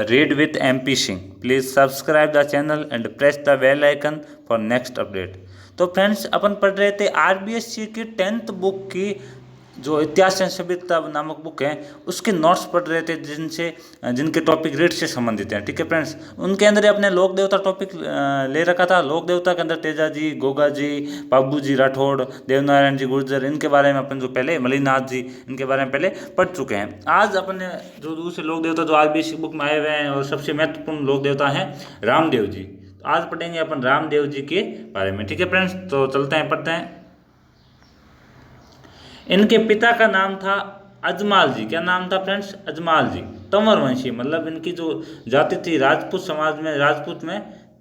Read with MP Singh. Please subscribe the channel and press the bell icon for next update. तो friends अपन पढ़ रहे थे RBSC की 10th book की जो इतिहास एवं सभ्यता नामक बुक है उसके नोट्स पढ़ रहे थे जिनके टॉपिक रीड से संबंधित हैं। ठीक है फ्रेंड्स, उनके अंदर ही अपने लोक देवता टॉपिक ले रखा था। लोक देवता के अंदर तेजा जी, गोगा जी, बाबू जी राठौड़, देवनारायण जी गुर्जर, इनके बारे में अपन जो पहले मलिनाथ जी, इनके बारे में पहले पढ़ चुके हैं। आज अपन जो दूसरे लोक देवता जो आरबीएससी बुक में आए हुए हैं और सबसे महत्वपूर्ण लोक देवता हैं रामदेव जी। तो आज पढ़ेंगे अपन रामदेव जी के बारे में। ठीक है फ्रेंड्स, तो चलते हैं पढ़ते हैं। इनके पिता का नाम था अजमाल जी। क्या नाम था फ्रेंड्स? अजमाल जी। तंवर वंशी, मतलब इनकी जो जाति थी राजपूत समाज में, राजपूत में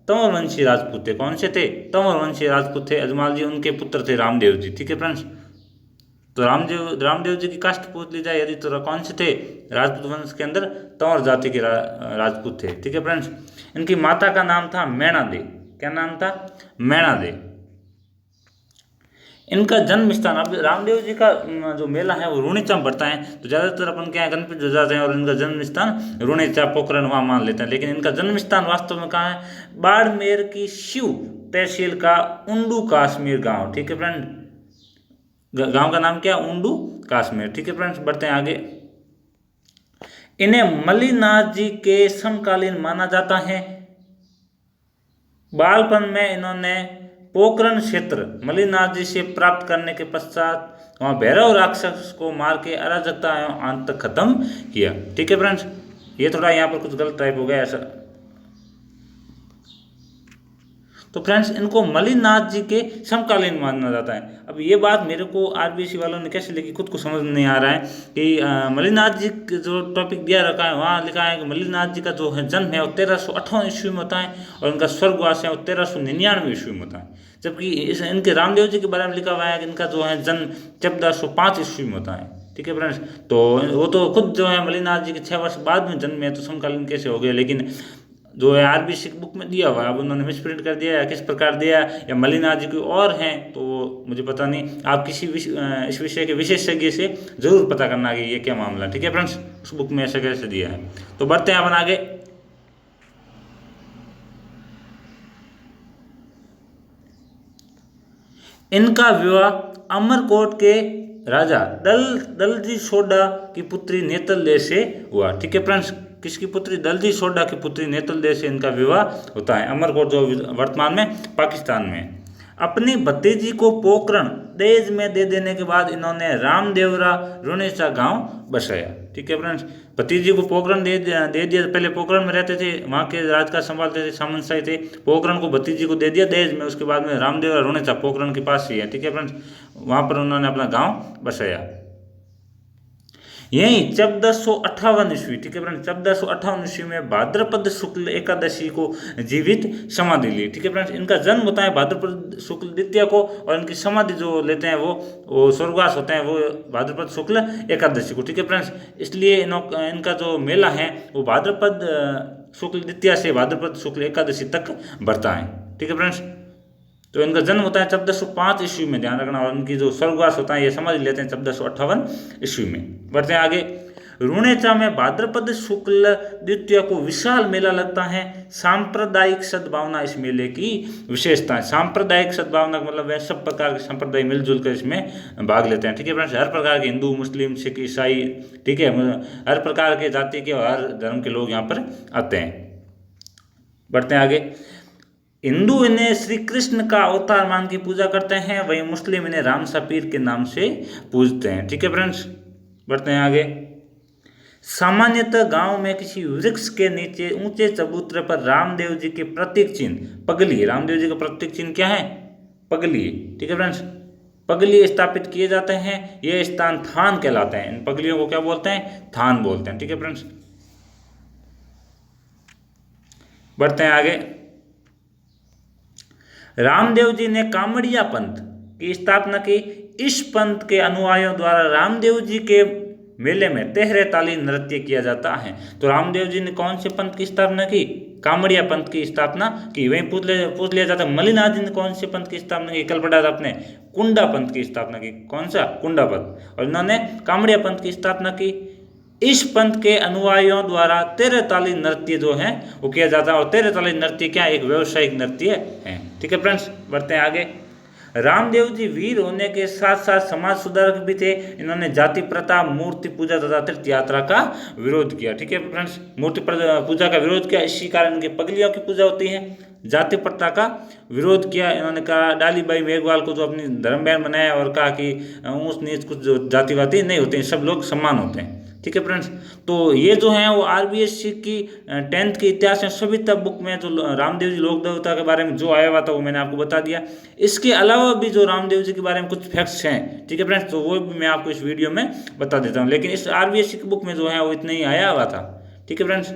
तंवर वंशी राजपूत थे। कौन से थे? तंवर वंशी राजपूत थे अजमाल जी। उनके पुत्र थे रामदेव जी। ठीक है फ्रेंड्स, तो रामदेव जी की कास्ट पूछ ली जाए यदि तो कौन से थे? राजपूत वंश के अंदर तंवर जाति के राजपूत थे। ठीक है फ्रेंड्स, इनकी माता का नाम था मैणा दे। क्या नाम था? मैणा दे। इनका जन्म स्थान, अब रामदेव जी का जो मेला है वो रूणीचा में पड़ता है, तो ज़्यादातर अपन क्या है कन्फ्यूज हो जाते हैं और इनका जन्म स्थान रूणीचा पोखरण वहाँ मान लेते हैं। लेकिन इनका जन्म स्थान वास्तव में कहाँ है? बाड़मेर की शिव तहसील का उंडू काश्मीर गांव। ठीक है फ्रेंड, गांव का नाम क्या? उंडू काश्मीर। ठीक है फ्रेंड्स, बढ़ते हैं आगे। इन्हें मलिनाथ जी के समकालीन माना जाता है। बालपन में इन्होंने पोखरण क्षेत्र मलिनाथ जी से प्राप्त करने के पश्चात वहाँ भैरव राक्षस को मार के अराजकता एवं अंत खत्म किया। ठीक है फ्रेंड्स, ये थोड़ा यहाँ पर कुछ गलत टाइप हो गया ऐसा। तो फ्रेंड्स, इनको मलिनाथ जी के समकालीन माना जाता है। अब ये बात मेरे को आरबीएससी वालों ने कैसे लिखी खुद को समझ नहीं आ रहा है कि मलिनाथ जी जो टॉपिक दिया रखा है वहाँ लिखा है कि मलिनाथ जी का जो है जन्म है वो 1358 ईस्वी में होता है और उनका स्वर्गवास है वो 1399 ईस्वी में होता है। जबकि इनके रामदेव जी के बारे में लिखा हुआ है कि इनका जो है जन्म 1405 ईस्वी में होता है। ठीक है फ्रेंड्स, तो वो तो खुद जो है मलिनाथ जी के 6 वर्ष बाद में जन्म है, तो समकालीन कैसे हो गए? लेकिन जो है आरबीएससी बुक में दिया हुआ है, अब उन्होंने मिसप्रिंट कर दिया या किस प्रकार दिया या मलिनाथ जी कोई और हैं तो मुझे पता नहीं। आप किसी इस विषय के विशेषज्ञ से जरूर पता करना कि ये क्या मामला। ठीक है फ्रेंड्स, उस बुक में ऐसा कैसे दिया है। तो बढ़ते हैं अपन आगे। इनका विवाह अमरकोट के राजा दलजी सोडा की पुत्री नेतल से हुआ। ठीक है फ्रेंड्स, किसकी पुत्री? दलजी सोडा की पुत्री नेतल से इनका विवाह होता है। अमरकोट जो वर्तमान में पाकिस्तान में। अपनी भतीजी को पोखरण दहेज में दे देने के बाद इन्होंने रामदेवरा रूणीचा गांव बसाया। ठीक है फ्रेंड्स, भतीजी को पोखरण दे दिया। पहले पोखरण में रहते थे, वहाँ के राजकाज संभालते थे, सामंतशाही थे। पोखरण को भतीजी को दे दिया दहेज में, उसके बाद में रामदेवरा रूणीचा पोखरण के पास ही है। ठीक है फ्रेंड्स, वहाँ पर उन्होंने अपना गाँव बसाया। यही 1458 ईस्वी, ठीक है फ्रेंड, 1458 ईस्वी में भाद्रपद शुक्ल एकादशी को जीवित समाधि ली। ठीक है फ्रेंड्स, इनका जन्म होता है भाद्रपद शुक्ल द्वितीय को और इनकी समाधि जो लेते हैं वो स्वर्गवास होते हैं वो भाद्रपद शुक्ल एकादशी को। ठीक है फ्रेंड्स, इसलिए इनका जो मेला है वो भाद्रपद शुक्ल द्वितीय से भाद्रपद शुक्ल एकादशी तक बढ़ता है। ठीक है फ्रेंड्स, तो इनका जन्म होता है 1405 ईस्वी में, ध्यान रखना, और इनकी जो स्वर्गवास होता है ये समझ लेते हैं 1458 ईस्वी में। बढ़ते हैं आगे। रूणेचा में भाद्रपद शुक्ल द्वितीय को विशाल मेला लगता है। सांप्रदायिक सद्भावना इस मेले की विशेषता है। सांप्रदायिक सद्भावना का मतलब है सब प्रकार के संप्रदाय मिलजुल कर इसमें भाग लेते हैं। ठीक है फ्रेंड्स, हर प्रकार के हिंदू, मुस्लिम, सिख, ईसाई, ठीक है, हर प्रकार के जाति के और हर धर्म के लोग यहाँ पर आते हैं। बढ़ते हैं आगे। हिंदू इन्हें श्री कृष्ण का अवतार मान की पूजा करते हैं, वहीं मुस्लिम इन्हें राम सपीर के नाम से पूजते हैं। ठीक है फ्रेंड्स, बढ़ते हैं आगे। सामान्यतः गांव में किसी वृक्ष के नीचे ऊंचे चबूतरे पर रामदेव जी के प्रतीक चिन्ह पगली, रामदेव जी का प्रतीक चिन्ह क्या है? पगली। ठीक है फ्रेंड्स, पगली स्थापित किए जाते हैं। ये स्थान थान कहलाते हैं। इन पगलियों को क्या बोलते हैं? थान बोलते हैं। ठीक है फ्रेंड्स, बढ़ते हैं आगे। रामदेव जी ने कामड़िया पंथ की स्थापना की। इस पंथ के अनुयायियों द्वारा रामदेव जी के मेले में तेहरे ताली नृत्य किया जाता है। तो रामदेव जी ने कौन से पंथ की स्थापना की? कामड़िया पंथ की स्थापना की। वहीं पूछ लिया जाता है मलिनाथ जी ने कौन से पंथ की स्थापना की? कल पढ़ा था आपने, कुंडा पंथ की स्थापना की। कौन सा? कुंडा पंथ। और इन्होंने कामड़िया पंथ की स्थापना की। इस पंथ के अनुयायियों द्वारा 13 ताली नृत्य जो है वो किया जाता है, और 13 ताली नृत्य क्या एक व्यावसायिक नृत्य है। ठीक है फ्रेंड्स, बढ़ते हैं आगे। रामदेव जी वीर होने के साथ साथ समाज सुधारक भी थे। इन्होंने जाति प्रथा, मूर्ति पूजा तथा तीर्थ यात्रा का विरोध किया। ठीक है फ्रेंड्स, मूर्ति पूजा का विरोध किया, इसी कारण इनकी पगलियों की पूजा होती है। जाति प्रथा का विरोध किया इन्होंने, कहा डालीबाई मेघवाल को जो अपनी धर्म बहन बनाया और कहा कि ऊंच नीच कुछ जो जातिवादी नहीं होते, सब लोग समान होते हैं। ठीक है फ्रेंड्स, तो ये जो है वो आरबीएससी की 10th के इतिहास में सभ्यता बुक में जो रामदेव जी लोक देवता के बारे में जो आया हुआ था वो मैंने आपको बता दिया। इसके अलावा भी जो रामदेव जी के बारे में कुछ फैक्ट्स हैं, ठीक है फ्रेंड्स, तो वो भी मैं आपको इस वीडियो में बता देता हूँ, लेकिन इस आरबीएससी की बुक में जो है वो इतना ही आया हुआ था। ठीक है फ्रेंड्स,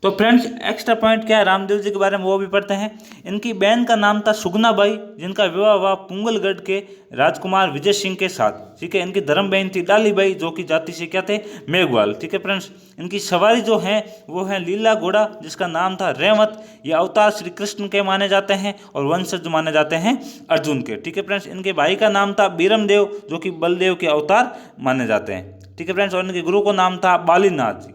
तो फ्रेंड्स एक्स्ट्रा पॉइंट क्या है रामदेव जी के बारे में वो भी पढ़ते हैं। इनकी बहन का नाम था सुगनाबाई, जिनका विवाह हुआ पुंगलगढ़ के राजकुमार विजय सिंह के साथ। ठीक है, इनकी धर्म बहन थी डालीबाई, जो कि जाति से क्या थे, मेघवाल। ठीक है फ्रेंड्स, इनकी सवारी जो है वो है लीला घोड़ा, जिसका नाम था रेवत। ये अवतार श्री कृष्ण के माने जाते हैं और वंशज माने जाते हैं अर्जुन के। ठीक है फ्रेंड्स, इनके भाई का नाम था बीरमदेव, जो कि बलदेव के अवतार माने जाते हैं। ठीक है फ्रेंड्स, और इनके गुरु को नाम था बालीनाथ जी।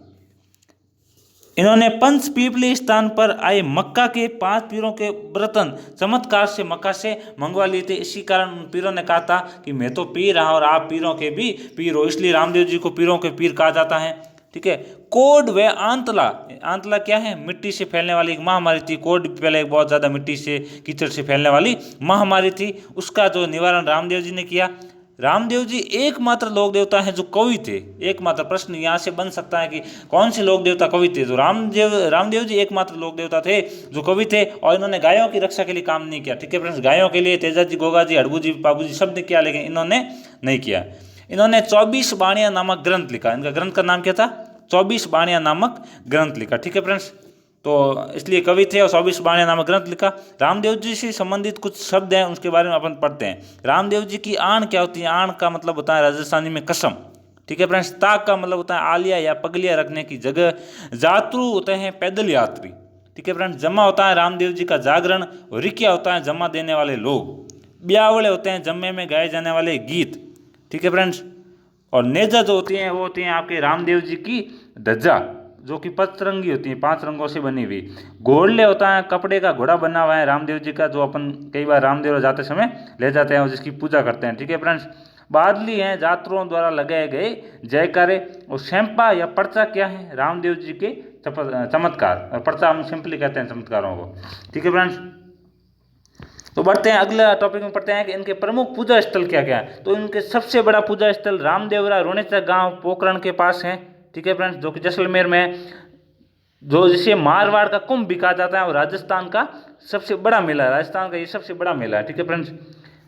इन्होंने पंच पीपली स्थान पर आए मक्का के 5 पीरों के बर्तन चमत्कार से मक्का से मंगवा लिए थे। इसी कारण उन पीरों ने कहा था कि मैं तो पीर रहा और आप पीरों के भी पीर हो, इसलिए रामदेव जी को पीरों के पीर कहा जाता है। ठीक है, कोढ़ व आंतला, आंतला क्या है, मिट्टी से फैलने वाली एक महामारी थी। कोढ़ पहले एक बहुत ज़्यादा मिट्टी से कीचड़ से फैलने वाली महामारी थी, उसका जो निवारण रामदेव जी ने किया। रामदेव जी एकमात्र लोक देवता हैं जो कवि थे। एकमात्र प्रश्न यहाँ से बन सकता है कि कौन से लोक देवता कवि थे, जो रामदेव जी एकमात्र लोक देवता थे जो कवि थे, और इन्होंने गायों की रक्षा के लिए काम नहीं किया। ठीक है फ्रेंड्स, गायों के लिए तेजा जी, गोगा जी, हड़बू जी, बाबू जी सब ने किया, लेकिन इन्होंने नहीं किया। इन्होंने 24 बाणियाँ नामक ग्रंथ लिखा। इनका ग्रंथ का नाम क्या था, 24 बाणियाँ नामक ग्रंथ लिखा। ठीक है फ्रेंड्स, तो इसलिए कवि थे और 24 बाणियाँ नामक ग्रंथ लिखा। रामदेव जी से संबंधित कुछ शब्द हैं, उसके बारे में अपन पढ़ते हैं। रामदेव जी की आण क्या होती है, आण का मतलब होता है राजस्थानी में कसम। ठीक है फ्रेंड्स, ताक का मतलब होता है आलिया या पगलिया रखने की जगह। जातरू होते हैं पैदल यात्री। ठीक है फ्रेंड्स, जमा होता है रामदेव जी का जागरण, और रिकिया होता है जमा देने वाले लोग। ब्यावड़े होते हैं जम्मे में गाए जाने वाले गीत। ठीक है फ्रेंड्स, और नेजा जो होती हैं वो होती हैं आपके रामदेव जी की ध्वजा, जो कि 5 रंगी होती है, 5 रंगों से बनी हुई। घोड़ले होता है कपड़े का घोड़ा बना हुआ है रामदेव जी का, जो अपन कई बार रामदेव जाते समय ले जाते हैं और जिसकी पूजा करते हैं। ठीक है फ्रेंड्स, बादली हैं जातरों द्वारा लगाए गए जयकारे। और शैंपा या पर्चा क्या है, रामदेव जी के चमत्कार, और पर्चा हम सिंपली कहते हैं चमत्कारों को। ठीक है फ्रेंड्स, तो बढ़ते हैं अगला टॉपिक में, पढ़ते हैं कि इनके प्रमुख पूजा स्थल क्या क्या है। तो इनके सबसे बड़ा पूजा स्थल रामदेवरा रोनेचा गांव पोखरण के पास है। ठीक है फ्रेंड्स, जो कि जैसलमेर में है, जो जिसे मारवाड़ का कुंभ भी कहा जाता है, और राजस्थान का सबसे बड़ा मेला है। राजस्थान का ये सबसे बड़ा मेला है। ठीक है फ्रेंड्स,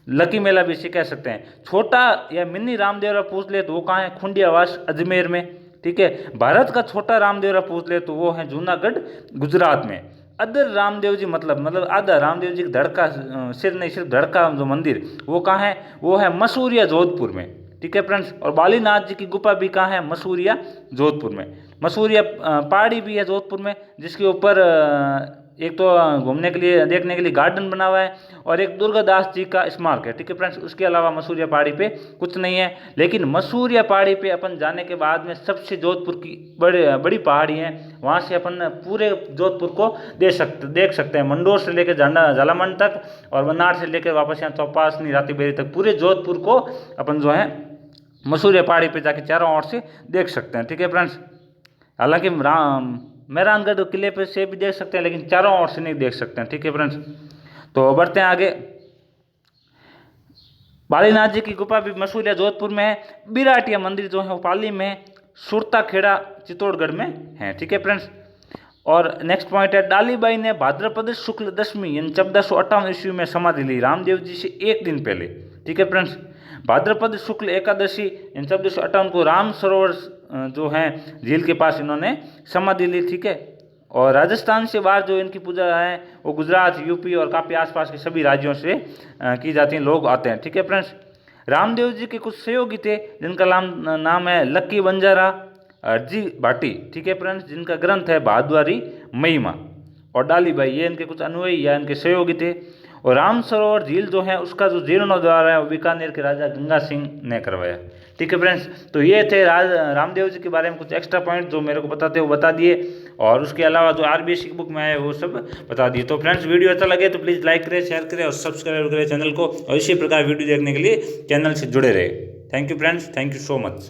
लकी मेला भी इसे कह सकते हैं। छोटा या मिनी रामदेवरा पूछ ले तो वो कहाँ है, खुंडियावास अजमेर में। ठीक है, भारत का छोटा रामदेवरा पूछ ले तो वो है जूनागढ़ गुजरात में। अदर रामदेव जी मतलब आधा रामदेव जी धड़ का सिर नहीं, सिर्फ धड़ का जो मंदिर वो कहाँ है, वो है मसूरिया जोधपुर में। ठीक है फ्रेंड्स, और बालीनाथ जी की गुफा भी कहाँ है, मसूरिया जोधपुर में। मसूरिया पहाड़ी भी है जोधपुर में, जिसके ऊपर एक तो घूमने के लिए देखने के लिए गार्डन बना हुआ है, और एक दुर्गादास जी का स्मारक है। ठीक है फ्रेंड्स, उसके अलावा मसूरिया पहाड़ी पे कुछ नहीं है। लेकिन मसूरिया पहाड़ी पे अपन जाने के बाद में सबसे जोधपुर की बड़ी पहाड़ी है, वहाँ से अपन पूरे जोधपुर को देख सकते हैं। मंडोर से लेकर झालामन तक, और वनार से लेकर वापस यहाँ चौपासनी रातीबेरी तक, पूरे जोधपुर को अपन जो है मसूरिया पहाड़ी पे जाके चारों ओर से देख सकते हैं। ठीक है फ्रेंड्स, हालांकि मेहरानगढ़ किले पे से भी देख सकते हैं, लेकिन चारों ओर से नहीं देख सकते हैं। ठीक है फ्रेंड्स, तो बढ़ते हैं आगे। बालीनाथ जी की गुफा भी मसूरिया जोधपुर में है। बिराटिया मंदिर जो है वो पाली में है। सुरता खेड़ा चित्तौड़गढ़ में है। ठीक है फ्रेंड्स, और नेक्स्ट पॉइंट है, डालीबाई ने भाद्रपद शुक्ल दशमी यानी 1458 ईस्वी में समाधि ली, रामदेव जी से एक दिन पहले। ठीक है फ्रेंड्स, भाद्रपद शुक्ल एकादशी यानी 1458 को राम सरोवर जो है झील के पास इन्होंने समाधि ली। ठीक है, और राजस्थान से बाहर जो इनकी पूजा है वो गुजरात, यूपी और काफ़ी आसपास के सभी राज्यों से की जाती हैं, लोग आते हैं। ठीक है फ्रेंड्स, रामदेव जी के कुछ सहयोगी थे जिनका नाम है लक्की बंजारा, अर्जी भाटी। ठीक है फ्रेंड्स, जिनका ग्रंथ है बहादुरी महिमा, और डालीबाई, ये इनके कुछ अनुयायी या इनके सहयोगी थे। और राम सरोवर झील जो है उसका जो जीर्णोद्धार है वो बीकानेर के राजा गंगा सिंह ने करवाया। ठीक है फ्रेंड्स, तो ये थे रामदेव जी के बारे में कुछ एक्स्ट्रा पॉइंट जो मेरे को बताते वो बता दिए, और उसके अलावा जो RBSc बुक में आए वो सब बता दिए। तो फ्रेंड्स वीडियो अच्छा लगे तो प्लीज़ लाइक करें, शेयर करें और सब्सक्राइब करें चैनल को, और इसी प्रकार वीडियो देखने के लिए चैनल से जुड़े रहे। Thank you friends, thank you so much.